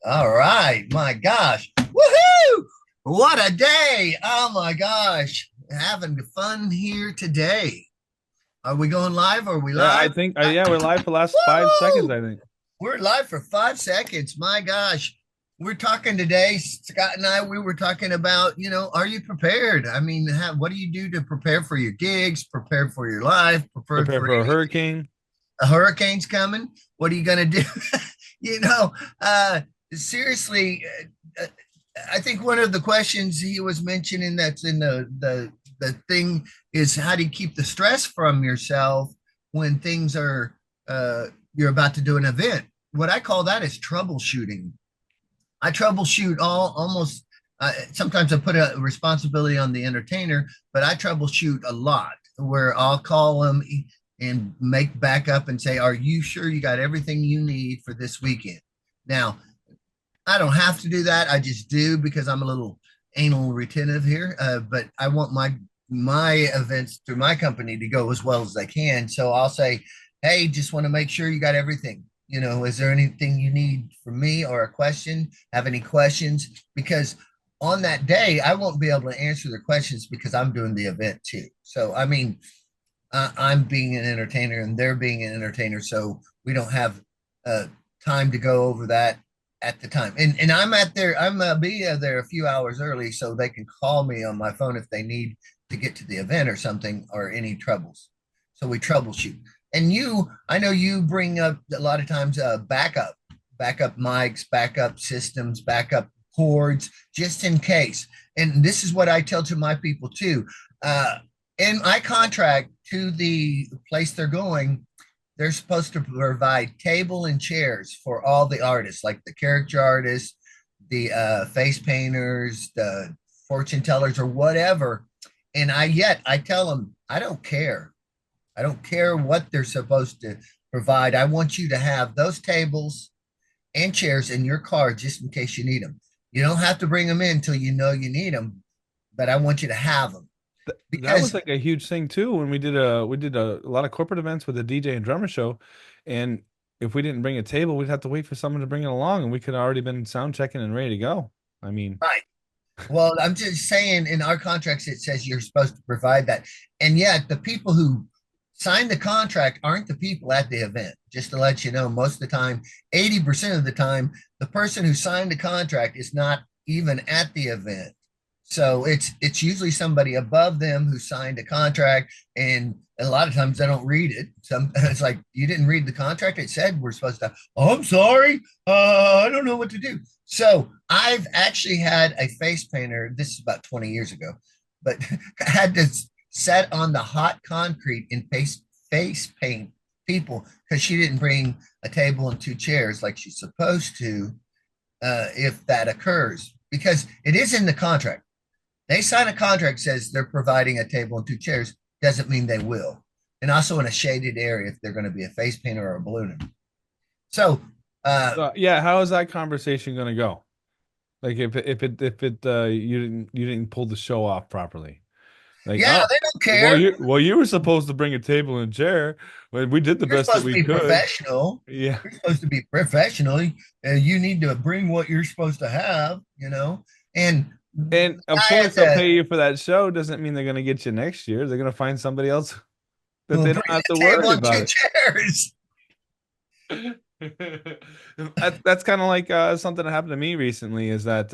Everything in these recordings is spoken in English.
All right. My gosh. Woohoo! What a day. Oh my gosh. Having fun here today. Are we going live? Are we Yeah, I live? think yeah, we're live for the last 5 seconds, Woo! I think. We're live for 5 seconds. My gosh. We're talking today, Scott and I, we were talking about, are you prepared? I mean, what do you do to prepare for your gigs, prepare for your life, prepare Prepare for for a any hurricane. a hurricane's coming? What are you going to do? you know, uh, seriously, uh, I think one of the questions he was mentioning that's in the thing is how do you keep the stress from yourself when things are you're about to do an event? What I call that is troubleshooting. I troubleshoot all almost. Sometimes I put a responsibility on the entertainer, but I troubleshoot a lot where I'll call them and make backup and say, "Are you sure you got everything you need for this weekend?" Now, I don't have to do that. I just do because I'm a little anal retentive here. But I want my events through my company to go as well as they can. So I'll say, hey, just want to make sure you got everything. Is there anything you need from me or a question? Have any questions? Because on that day, I won't be able to answer the questions because I'm doing the event too. So I mean, I'm being an entertainer and they're being an entertainer, so we don't have uh, time to go over that at the time. And I'm be there a few hours early so they can call me on my phone if they need to get to the event or something or any troubles. So we troubleshoot. And I know you bring up a lot of times backup mics, backup systems, backup cords, just in case. And this is what I tell to my people too. In my contract to the place they're going, they're supposed to provide table and chairs for all the artists, like the character artists, the face painters, the fortune tellers, or whatever. And I tell them, I don't care. I don't care what they're supposed to provide. I want you to have those tables and chairs in your car just in case you need them. You don't have to bring them in until you know you need them, but I want you to have them That was because like a huge thing too when we did a lot of corporate events with a DJ and drummer show, and if we didn't bring a table, we'd have to wait for someone to bring it along, and we could have already been sound checking and ready to go. I mean, right. Well, I'm just saying in our contracts, it says you're supposed to provide that. And yet the people who sign the contract aren't the people at the event. Just to let you know, most of the time, 80% of the time, the person who signed the contract is not even at the event. So it's usually somebody above them who signed a contract, and a lot of times they don't read it. It's like you didn't read the contract. It said we're supposed to. Oh, I'm sorry. I don't know what to do. So I've actually had a face painter. This is about 20 years ago, but I had to set on the hot concrete and face paint people because she didn't bring a table and two chairs like she's supposed to if that occurs because it is in the contract. They sign a contract says they're providing a table and two chairs. Doesn't mean they will. And also in a shaded area if they're going to be a face painter or a ballooner. So yeah, how is that conversation going to go? Like if you didn't pull the show off properly. Like, yeah, oh, they don't well, care. you were supposed to bring a table and chair. Well, we did the You're best that supposed to we be could. professional. Yeah. You're supposed to be professional. You need to bring what you're supposed to have. And And the of guy course at they'll the pay you for that show. Doesn't mean they're gonna get you next year. They're gonna find somebody else that will they bring don't have to the table worry and two about chairs. it. That's kind of like something that happened to me recently is that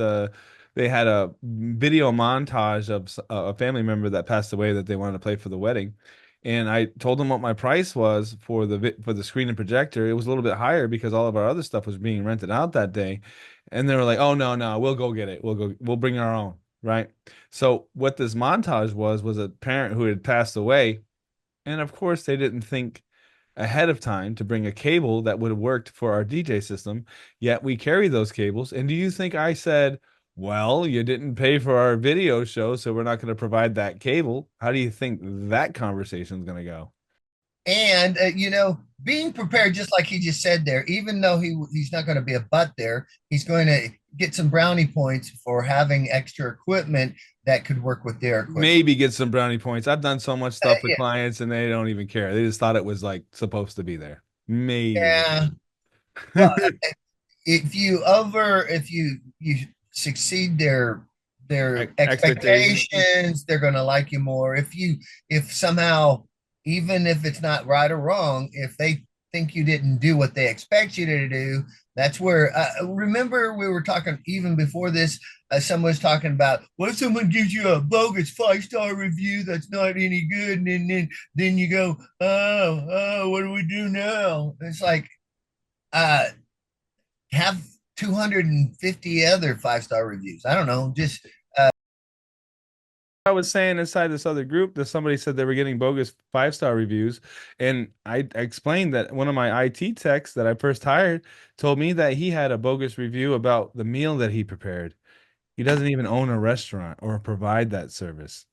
they had a video montage of a family member that passed away that they wanted to play for the wedding. And I told them what my price was for the screen and projector. It was a little bit higher because all of our other stuff was being rented out that day. And they were like, "Oh no, no, we'll go get it. We'll bring our own." Right? So what this montage was a parent who had passed away, and of course they didn't think ahead of time to bring a cable that would have worked for our DJ system, yet we carry those cables. And do you think I said, well, you didn't pay for our video show, so we're not going to provide that cable? How do you think that conversation is going to go? And being prepared, just like he just said there, even though he's not going to be a butt there, he's going to get some brownie points for having extra equipment that could work with their equipment. Maybe get some brownie points. I've done so much stuff with Yeah, clients and they don't even care. They just thought it was like supposed to be there. Maybe. yeah. Well, if you succeed their Expectations. expectations, they're going to like you more. If somehow, even if it's not right or wrong, if they think you didn't do what they expect you to do, that's where, remember we were talking even before this. Someone was talking about, what if someone gives you a bogus 5-star review that's not any good, and then you go, what do we do now? It's like, uh have 250 other 5-star reviews. I don't know, just I was saying inside this other group that somebody said they were getting bogus 5-star reviews, and I explained that one of my IT techs that I first hired told me that he had a bogus review about the meal that he prepared. He doesn't even own a restaurant or provide that service.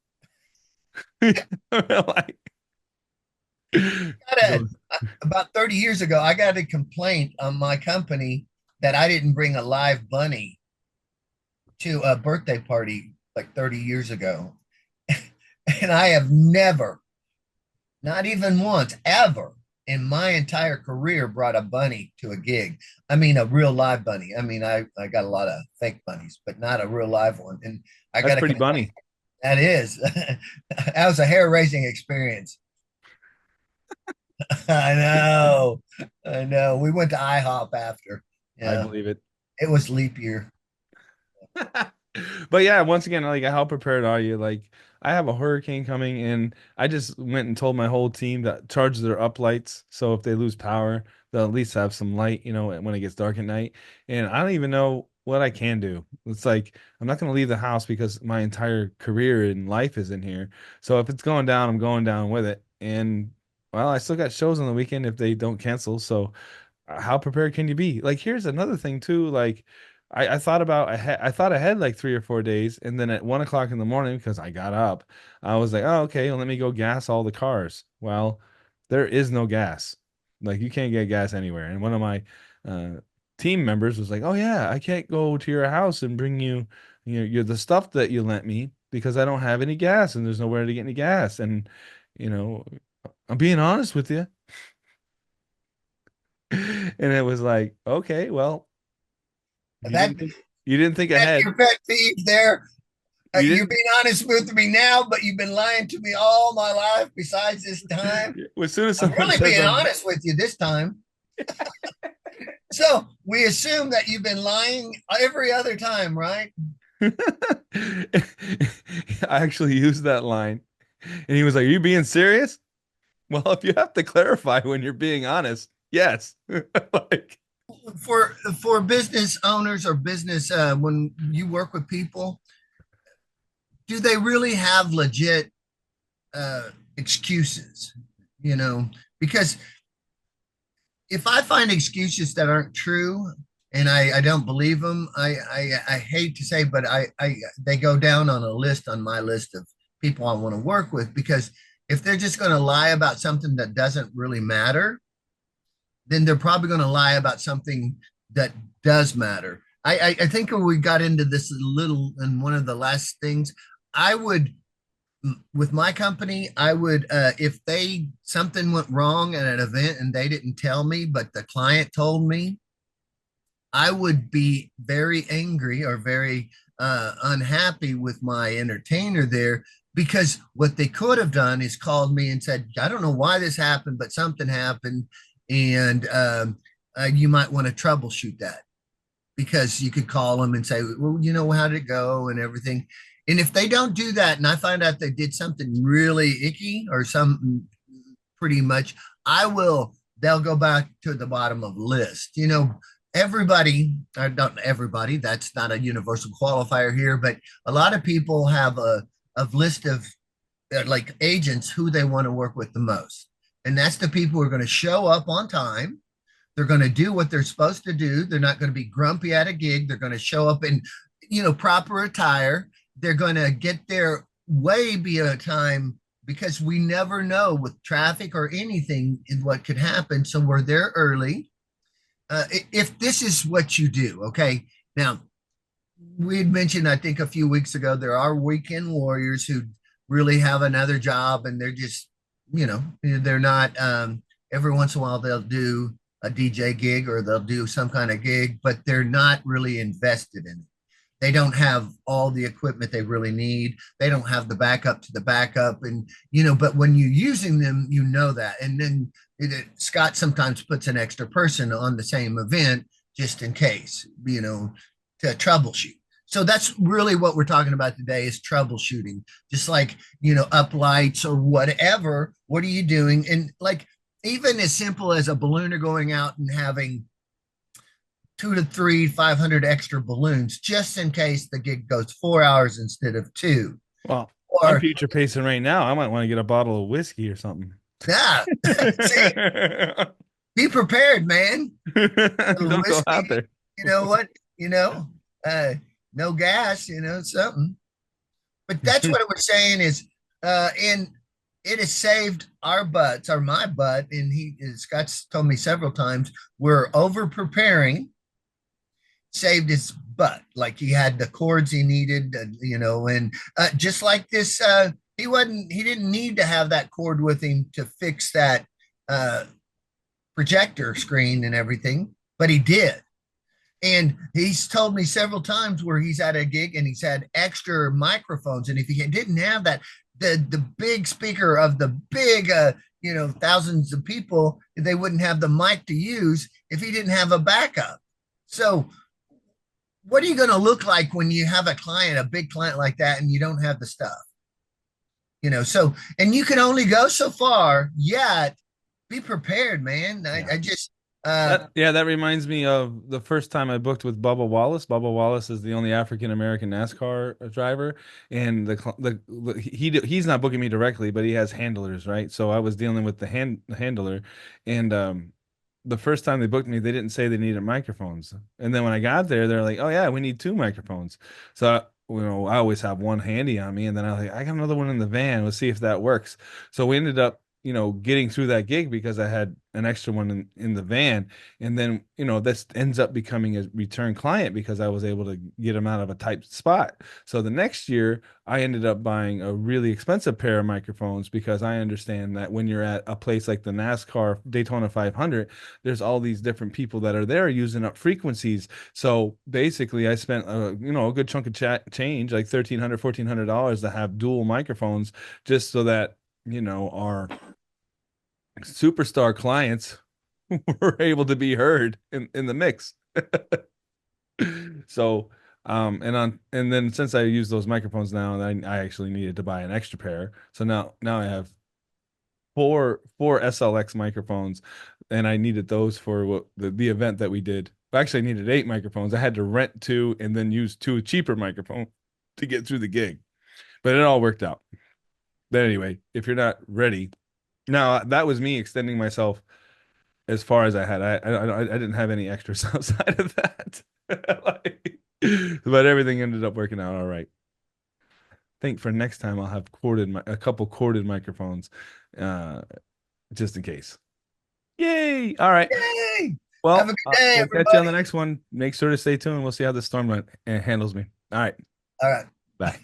Like, got so about 30 years ago, I got a complaint on my company that I didn't bring a live bunny to a birthday party like 30 years ago. And I have never, not even once, ever in my entire career brought a bunny to a gig. I mean, a real live bunny. I mean, I got a lot of fake bunnies, but not a real live one. And I that's got to pretty complain. bunny. That is, that was a hair raising experience. I know. I know. We went to IHOP after. I Yeah. believe it. It was leap year. But yeah, once again, like how prepared are you? Like I have a hurricane coming and I just went and told my whole team that charge their up lights. So if they lose power, they'll at least have some light, when it gets dark at night. And I don't even know what I can do. It's like I'm not gonna leave the house because my entire career in life is in here. So if it's going down, I'm going down with it. And well, I still got shows on the weekend if they don't cancel. So how prepared can you be? Like, here's another thing too. Like, I thought about I thought ahead like 3 or 4 days, and then at 1 o'clock in the morning, because I got up, I was like, oh, okay, well, let me go gas all the cars. Well, there is no gas. Like, you can't get gas anywhere. And one of my uh, team members was like, oh yeah, I can't go to your house and bring you, you're the stuff that you lent me because I don't have any gas and there's nowhere to get any gas. And you know, I'm being honest with you. And it was like, okay, well, you That didn't think you didn't think that's ahead. your pet peeve there. You You're didn't being honest with me now, but you've been lying to me all my life besides this time. as soon as I'm someone really says being I'm honest with you this time. So we assume that you've been lying every other time, right? I actually used that line. And he was like, are you being serious? Well, if you have to clarify when you're being honest, yes. Like, For business owners or business, when you work with people, do they really have legit excuses? You know, because if I find excuses that aren't true and I don't believe them, I hate to say, but I they go down on a list on my list of people I want to work with, because if they're just going to lie about something that doesn't really matter, then they're probably going to lie about something that does matter. I think when we got into this a little in one of the last things, I would, with my company, I would, if they something went wrong at an event and they didn't tell me, but the client told me, I would be very angry or very unhappy with my entertainer there, because what they could have done is called me and said, I don't know why this happened, but something happened. And you might want to troubleshoot that, because you could call them and say, well, how did it go and everything. And if they don't do that, and I find out they did something really icky or something pretty much, they'll go back to the bottom of the list. Everybody, or not everybody, that's not a universal qualifier here, but a lot of people have a list of like agents who they want to work with the most. And that's the people who are going to show up on time. They're going to do what they're supposed to do. They're not going to be grumpy at a gig. They're going to show up in, proper attire. They're going to get there way beyond time, because we never know with traffic or anything what could happen. So we're there early. If this is what you do, okay. Now, we had mentioned, I think a few weeks ago, there are weekend warriors who really have another job and they're just, they're not, every once in a while they'll do a DJ gig or they'll do some kind of gig, but they're not really invested in it. They don't have all the equipment they really need. They don't have the backup to the backup. And, but when you're using them, you know that. And then Scott sometimes puts an extra person on the same event just in case, to troubleshoot. So that's really what we're talking about today is troubleshooting. Just like, up lights or whatever. What are you doing? And like even as simple as a ballooner going out and having 2 to 3, 500 extra balloons just in case the gig goes 4 hours instead of two. Well, I'm Or future pacing right now. I might want to get a bottle of whiskey or something. yeah, see, be prepared, man. Don't go Whiskey, out there. you know what? You know, no gas, something. But that's what we're saying is, and it has saved our butts, or my butt. And Scott's told me several times, we're over preparing, saved his butt. Like he had the cords he needed, and just like this, he didn't need to have that cord with him to fix that uh, projector screen and everything, but he did. And he's told me several times where he's at a gig and he's had extra microphones. And if he didn't have that, the big speaker of the big, thousands of people, they wouldn't have the mic to use if he didn't have a backup. So, what are you going to look like when you have a big client like that, and you don't have the stuff? So, and you can only go so far yet. Be prepared, man. Yeah. I just, that reminds me of the first time I booked with Bubba Wallace. Bubba Wallace is the only African American NASCAR driver, and he's not booking me directly, but he has handlers, right? So I was dealing with the handler, and the first time they booked me, they didn't say they needed microphones, and then when I got there, they're like, "Oh yeah, we need two microphones." So I always have one handy on me, and then I was like, "I got another one in the van. Let's see if that works." So we ended up getting through that gig because I had an extra one in the van. And then, this ends up becoming a return client because I was able to get him out of a tight spot. So the next year, I ended up buying a really expensive pair of microphones because I understand that when you're at a place like the NASCAR Daytona 500, there's all these different people that are there using up frequencies. So basically, I spent a good chunk of change, like $1,300, $1,400 to have dual microphones just so that our superstar clients were able to be heard in the mix. So, and then since I use those microphones now, I actually needed to buy an extra pair. So now I have four SLX microphones, and I needed those for the event that we did. Actually, I needed 8 microphones. I had to rent 2 and then use 2 cheaper microphones to get through the gig, but it all worked out. But anyway, if you're not ready, now that was me extending myself as far as I had. I didn't have any extras outside of that. But everything ended up working out all right. I think for next time I'll have a couple corded microphones, uh, just in case. Yay! All right. yay! Have Well, a good day, we'll catch you on the everybody. next one. Make sure to stay tuned. We'll see how the storm handles me. All right. All right. Bye.